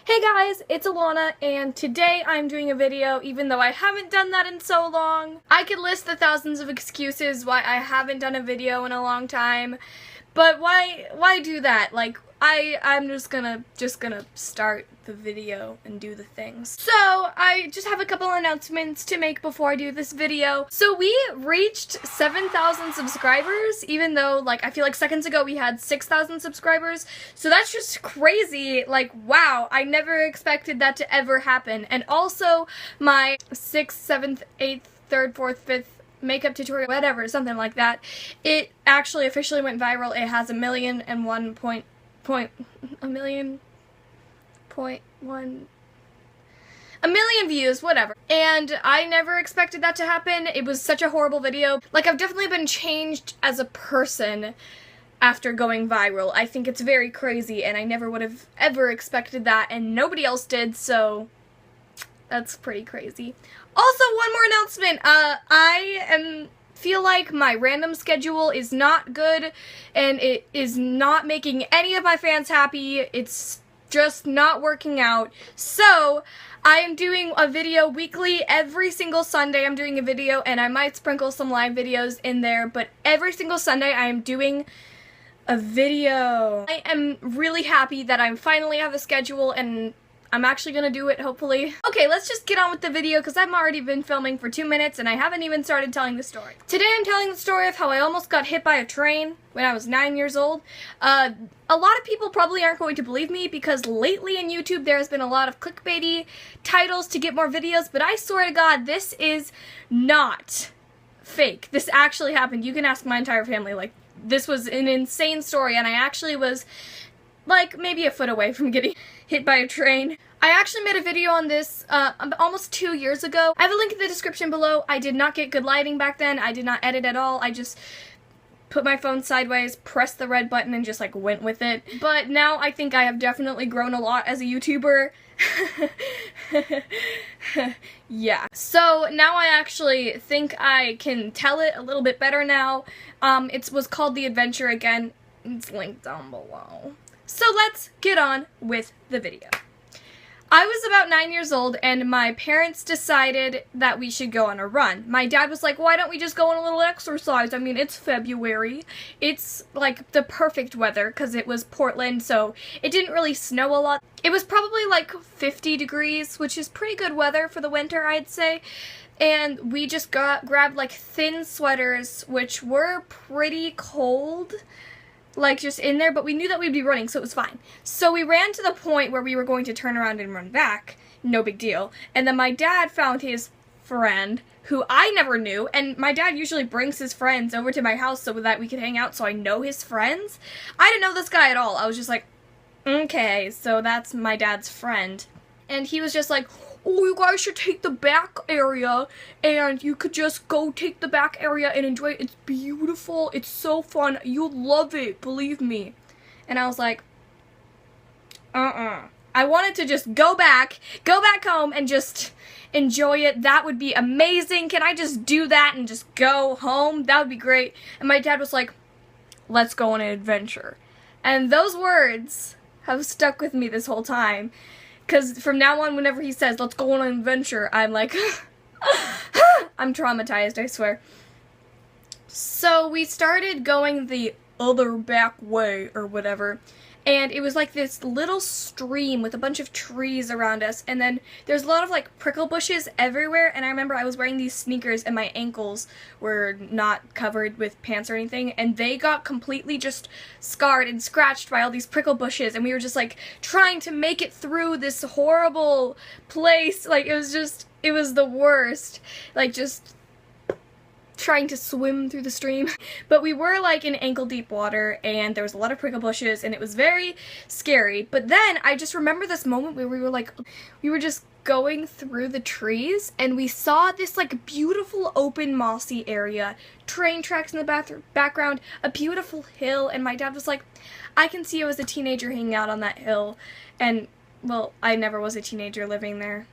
Hey guys, it's Alana, and today I'm doing a video even though I haven't done that in so long. I could list the thousands of excuses why I haven't done a video in a long time, but why do that? Like, I'm just gonna start the video and do the things. So, I just have a couple announcements to make before I do this video. So we reached 7,000 subscribers, even though, like, I feel like seconds ago we had 6,000 subscribers. So that's just crazy. Like, wow, I never expected that to ever happen. And also, my 6th, 7th, 8th, 3rd, 4th, 5th, makeup tutorial, whatever, something like that, it actually officially went viral. It has 1,000,000 views, whatever. And I never expected that to happen. It was such a horrible video. Like, I've definitely been changed as a person after going viral. I think it's very crazy, and I never would have ever expected that, and nobody else did, so that's pretty crazy. Also, one more announcement. I feel like my random schedule is not good, and it is not making any of my fans happy. It's just not working out. So, I am doing a video weekly. Every single Sunday I'm doing a video, and I might sprinkle some live videos in there, but every single Sunday I am doing a video. I am really happy that I finally have a schedule, and I'm actually gonna do it, hopefully. Okay, let's just get on with the video, because I've already been filming for 2 minutes, and I haven't even started telling the story. Today I'm telling the story of how I almost got hit by a train when I was 9 years old. A lot of people probably aren't going to believe me, because lately in YouTube there has been a lot of clickbaity titles to get more videos, but I swear to God, this is not fake. This actually happened. You can ask my entire family. Like, this was an insane story, and I actually was like maybe a foot away from getting hit by a train. I actually made a video on this almost 2 years ago. I have a link in the description below. I did not get good lighting back then. I did not edit at all. I just put my phone sideways, pressed the red button, and just like went with it. But now I think I have definitely grown a lot as a YouTuber. Yeah. So now I actually think I can tell it a little bit better now. It was called The Adventure Again. It's linked down below. So let's get on with the video. I was about 9 years old, and my parents decided that we should go on a run. My dad was like, why don't we just go on a little exercise? I mean, it's February. It's like the perfect weather, because it was Portland, so it didn't really snow a lot. It was probably like 50 degrees, which is pretty good weather for the winter, I'd say. And we just grabbed like thin sweaters, which were pretty cold, like just in there, but we knew that we'd be running, so it was fine. So we ran to the point where we were going to turn around and run back. No big deal. And then my dad found his friend, who I never knew, and my dad usually brings his friends over to my house so that we could hang out, so I know his friends. I didn't know this guy at all. I was just like, okay, so that's my dad's friend. And he was just like, oh, you guys should take the back area, and you could just go take the back area and enjoy it. It's beautiful. It's so fun. You'll love it. Believe me. And I was like, I wanted to just go back home and just enjoy it. That would be amazing. Can I just do that and just go home? That would be great. And my dad was like, let's go on an adventure. And those words have stuck with me this whole time. Because from now on, whenever he says, let's go on an adventure, I'm like, I'm traumatized, I swear. So we started going the other back way, or whatever, and it was like this little stream with a bunch of trees around us, and then there's a lot of like prickle bushes everywhere, and I remember I was wearing these sneakers and my ankles were not covered with pants or anything, and they got completely just scarred and scratched by all these prickle bushes, and we were just like trying to make it through this horrible place. Like, it was the worst. Like, just trying to swim through the stream. But we were like in ankle deep water, and there was a lot of prickle bushes, and it was very scary. But then I just remember this moment where we were just going through the trees, and we saw this like beautiful open mossy area, train tracks in the background, a beautiful hill, and my dad was like, I can see you as a teenager hanging out on that hill. And well, I never was a teenager living there.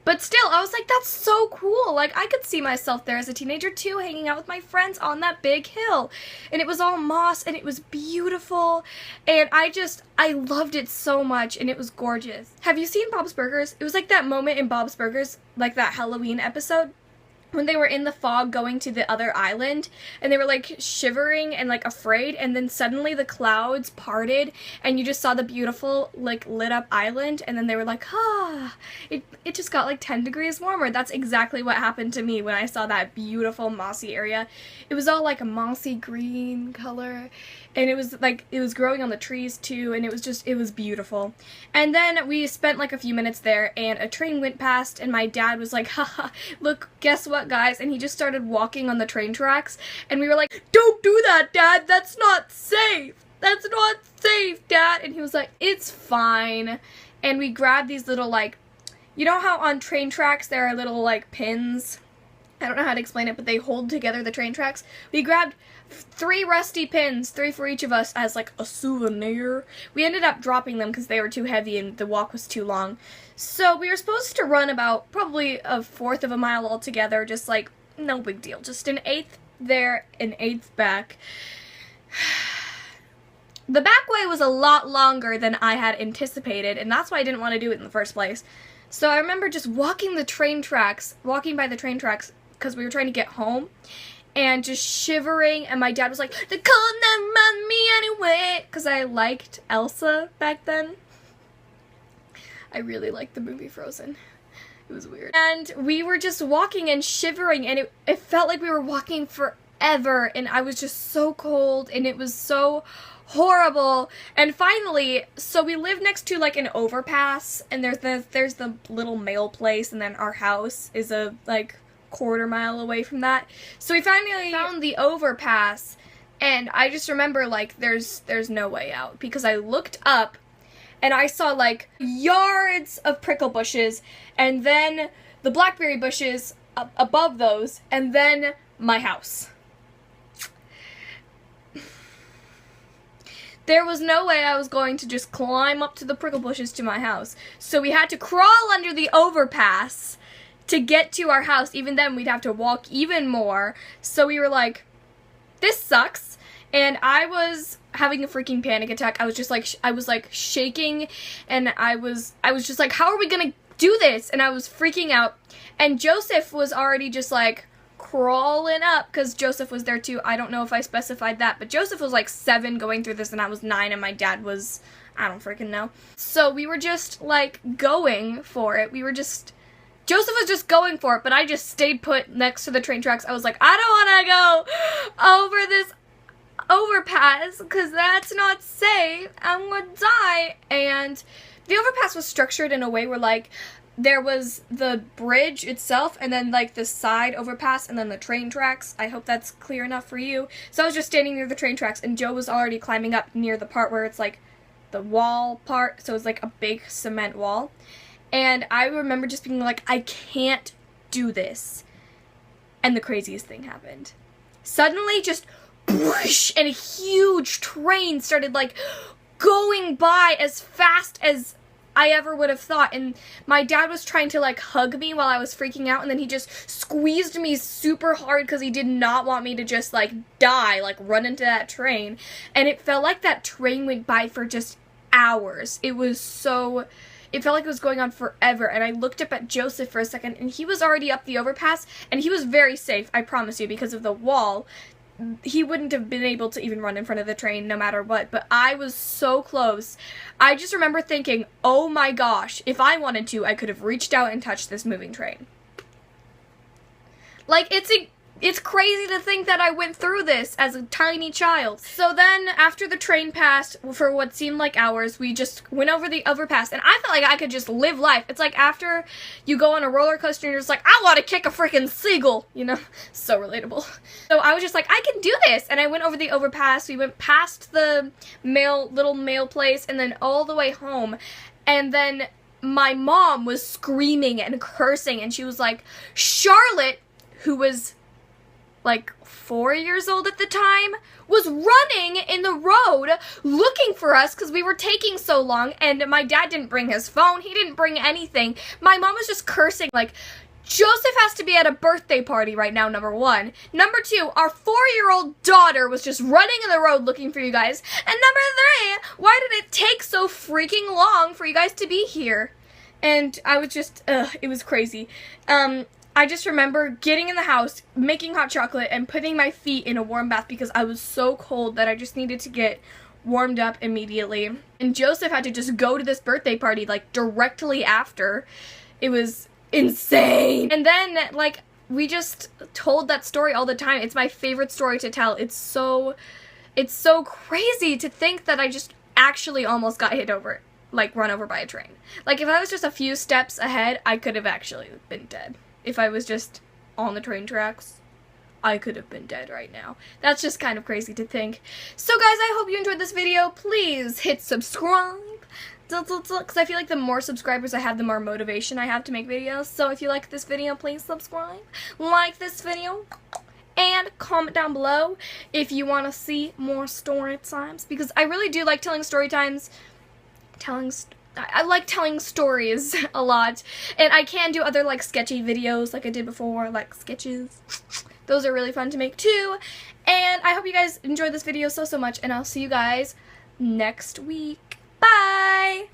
But still, I was like, that's so cool. Like, I could see myself there as a teenager too, hanging out with my friends on that big hill. And it was all moss, and it was beautiful. And I loved it so much, and it was gorgeous. Have you seen Bob's Burgers? It was like that moment in Bob's Burgers, like that Halloween episode, when they were in the fog going to the other island, and they were like shivering and like afraid, and then suddenly the clouds parted and you just saw the beautiful like lit up island, and then they were like, it just got like 10 degrees warmer. That's exactly what happened to me when I saw that beautiful mossy area. It was all like a mossy green color, and it was growing on the trees too, and it was beautiful. And then we spent like a few minutes there, and a train went past, and my dad was like, haha, look, guess what, guys? And he just started walking on the train tracks, and we were like, don't do that, Dad, that's not safe. That's not safe, Dad. And he was like, it's fine. And we grabbed these little, like, you know how on train tracks there are little like pins? I don't know how to explain it, but they hold together the train tracks. We grabbed 3 rusty pins, 3 for each of us, as like a souvenir. We ended up dropping them because they were too heavy and the walk was too long. So we were supposed to run about probably 1/4 of a mile altogether, just like, no big deal. Just an 1/8 there, an 1/8 back. The back way was a lot longer than I had anticipated, and that's why I didn't want to do it in the first place. So I remember just walking by the train tracks, because we were trying to get home, and just shivering, and my dad was like, the cold never run me anyway, because I liked Elsa back then. I really liked the movie Frozen. It was weird. And we were just walking and shivering, and it felt like we were walking forever, and I was just so cold, and it was so horrible. And finally, so we live next to like an overpass, and there's the little mail place, and then our house is a like 1/4 mile away from that. So we finally found the overpass, and I just remember like there's no way out, because I looked up and I saw like yards of prickle bushes, and then the blackberry bushes above those, and then my house. There was no way I was going to just climb up to the prickle bushes to my house. So we had to crawl under the overpass to get to our house. Even then, we'd have to walk even more. So we were like, this sucks. And I was having a freaking panic attack. I was shaking, and I was just like, how are we gonna do this? And I was freaking out. And Joseph was already just like crawling up, because Joseph was there too. I don't know if I specified that, but Joseph was like 7 going through this, and I was 9, and my dad was, I don't freaking know. So we were just like going for it. Joseph was just going for it, but I just stayed put next to the train tracks. I was like, I don't want to go over this overpass, because that's not safe. I'm gonna die. And the overpass was structured in a way where like there was the bridge itself, and then like the side overpass, and then the train tracks. I hope that's clear enough for you. So I was just standing near the train tracks, and Joe was already climbing up near the part where it's like the wall part, so it's like a big cement wall. And I remember just being like, I can't do this. And the craziest thing happened. Suddenly, just whoosh, and a huge train started like going by as fast as I ever would have thought. And my dad was trying to like hug me while I was freaking out, and then he just squeezed me super hard because he did not want me to just like die, like run into that train. And it felt like that train went by for just hours. It felt like it was going on forever. And I looked up at Joseph for a second, and he was already up the overpass, and he was very safe, I promise you, because of the wall. He wouldn't have been able to even run in front of the train no matter what, but I was so close. I just remember thinking, oh my gosh, if I wanted to, I could have reached out and touched this moving train. Like, it's crazy to think that I went through this as a tiny child. So then, after the train passed, for what seemed like hours, we just went over the overpass, and I felt like I could just live life. It's like after you go on a roller coaster and you're just like, I want to kick a freaking seagull, you know? So relatable. So I was just like, I can do this, and I went over the overpass. We went past the little mail place, and then all the way home, and then my mom was screaming and cursing, and she was like, Charlotte, who was like 4 years old at the time, was running in the road looking for us because we were taking so long, and my dad didn't bring his phone, he didn't bring anything. My mom was just cursing like, Joseph has to be at a birthday party right now, number one. Number two, our 4-year-old daughter was just running in the road looking for you guys. And number three, why did it take so freaking long for you guys to be here? And I was just, it was crazy. I just remember getting in the house, making hot chocolate, and putting my feet in a warm bath because I was so cold that I just needed to get warmed up immediately. And Joseph had to just go to this birthday party, like, directly after. It was insane. And then, like, we just told that story all the time. It's my favorite story to tell. It's so crazy to think that I just actually almost got run over by a train. Like, if I was just a few steps ahead, I could have actually been dead. If I was just on the train tracks, I could have been dead right now. That's just kind of crazy to think. So guys, I hope you enjoyed this video. Please hit subscribe. Because I feel like the more subscribers I have, the more motivation I have to make videos. So if you like this video, please subscribe, like this video, and comment down below if you want to see more story times. Because I really do like telling story times. I like telling stories a lot. And I can do other like sketchy videos like I did before, like sketches. Those are really fun to make too. And I hope you guys enjoyed this video so much. And I'll see you guys next week. Bye!